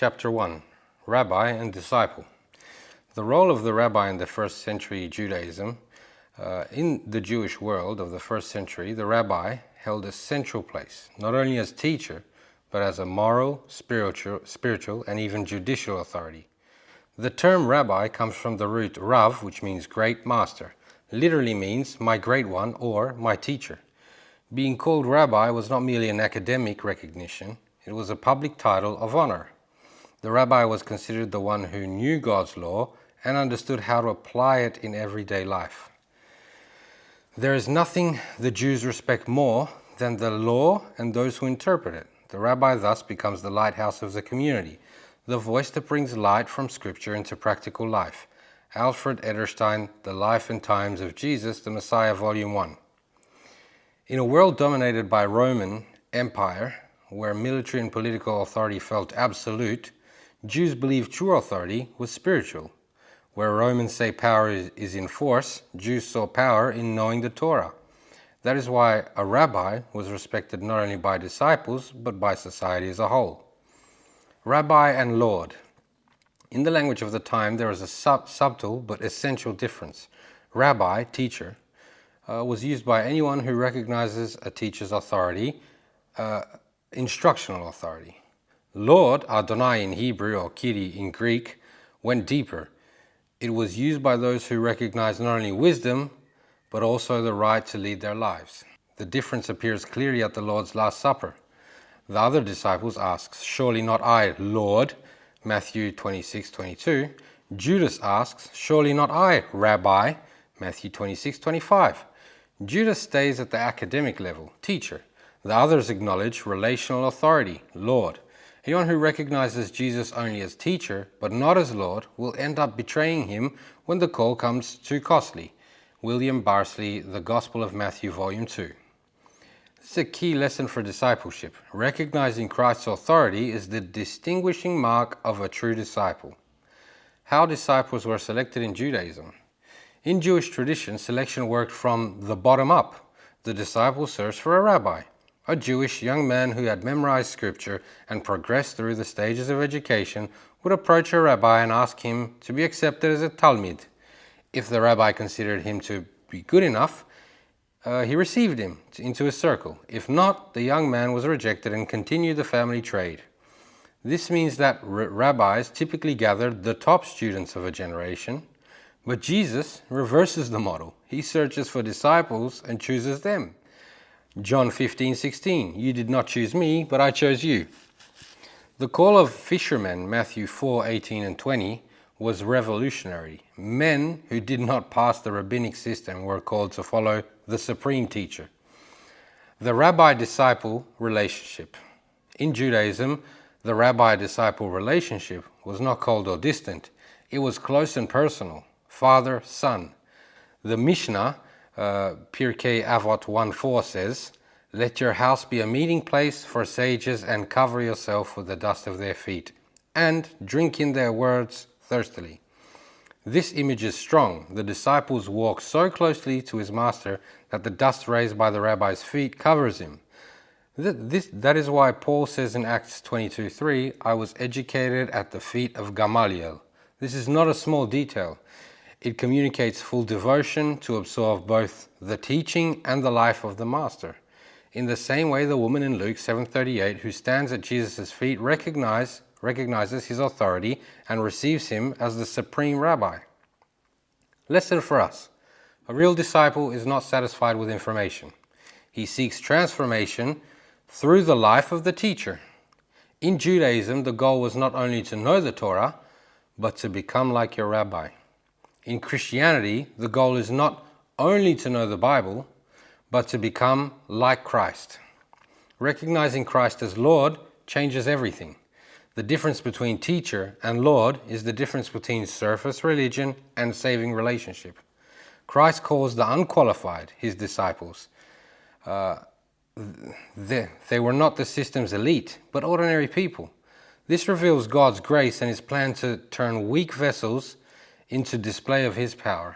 Chapter 1. Rabbi and Disciple. The role of the rabbi in the first century Judaism. In the Jewish world of the first century, the rabbi held a central place, not only as teacher, but as a moral, spiritual, and even judicial authority. The term rabbi comes from the root rav, which means great master, literally means my great one or my teacher. Being called rabbi was not merely an academic recognition, it was a public title of honor. The rabbi was considered the one who knew God's law and understood how to apply it in everyday life. There is nothing the Jews respect more than the law and those who interpret it. The rabbi thus becomes the lighthouse of the community, the voice that brings light from Scripture into practical life. Alfred Ederstein, The Life and Times of Jesus, the Messiah, Volume 1. In a world dominated by Roman Empire, where military and political authority felt absolute, Jews believed true authority was spiritual. Where Romans say power is in force, Jews saw power in knowing the Torah. That is why a rabbi was respected not only by disciples, but by society as a whole. Rabbi and Lord. In the language of the time, there is a subtle but essential difference. Rabbi, teacher, was used by anyone who recognizes a teacher's authority, instructional authority. Lord, Adonai in Hebrew or Kiri in Greek, went deeper. It was used by those who recognized not only wisdom, but also the right to lead their lives. The difference appears clearly at the Lord's Last Supper. The other disciples asks, "Surely not I, Lord," Matthew 26:22. Judas asks, "Surely not I, Rabbi," Matthew 26:25. Judas stays at the academic level, teacher. The others acknowledge relational authority, Lord. Anyone who recognizes Jesus only as teacher, but not as Lord, will end up betraying him when the call comes too costly. William Barsley, The Gospel of Matthew, Volume 2. This is a key lesson for discipleship. Recognizing Christ's authority is the distinguishing mark of a true disciple. How disciples were selected in Judaism. In Jewish tradition, selection worked from the bottom up. The disciple searched for a rabbi. A Jewish young man who had memorized scripture and progressed through the stages of education would approach a rabbi and ask him to be accepted as a talmid. If the rabbi considered him to be good enough, he received him into his circle. If not, the young man was rejected and continued the family trade. This means that rabbis typically gathered the top students of a generation, but Jesus reverses the model. He searches for disciples and chooses them. John 15:16, "You did not choose me, but I chose you." The call of fishermen, Matthew 4:18 and 20, was revolutionary. Men who did not pass the rabbinic system were called to follow the supreme teacher. The rabbi-disciple relationship. In Judaism, the rabbi-disciple relationship was not cold or distant. It was close and personal, father-son. The Mishnah, Pirkei Avot 1:4 says, "Let your house be a meeting place for sages and cover yourself with the dust of their feet, and drink in their words thirstily." This image is strong. The disciples walk so closely to his master that the dust raised by the rabbi's feet covers him. That is why Paul says in Acts 22:3, "I was educated at the feet of Gamaliel." This is not a small detail. It communicates full devotion to absorb both the teaching and the life of the master. In the same way, the woman in Luke 7:38 who stands at Jesus' feet recognizes his authority and receives him as the supreme rabbi. Lesson for us. A real disciple is not satisfied with information. He seeks transformation through the life of the teacher. In Judaism, the goal was not only to know the Torah, but to become like your rabbi. In Christianity, the goal is not only to know the Bible, but to become like Christ. Recognizing Christ as Lord changes everything. The difference between teacher and Lord is the difference between surface religion and saving relationship. Christ calls the unqualified his disciples. They were not the system's elite, but ordinary people. This reveals God's grace and his plan to turn weak vessels into display of his power.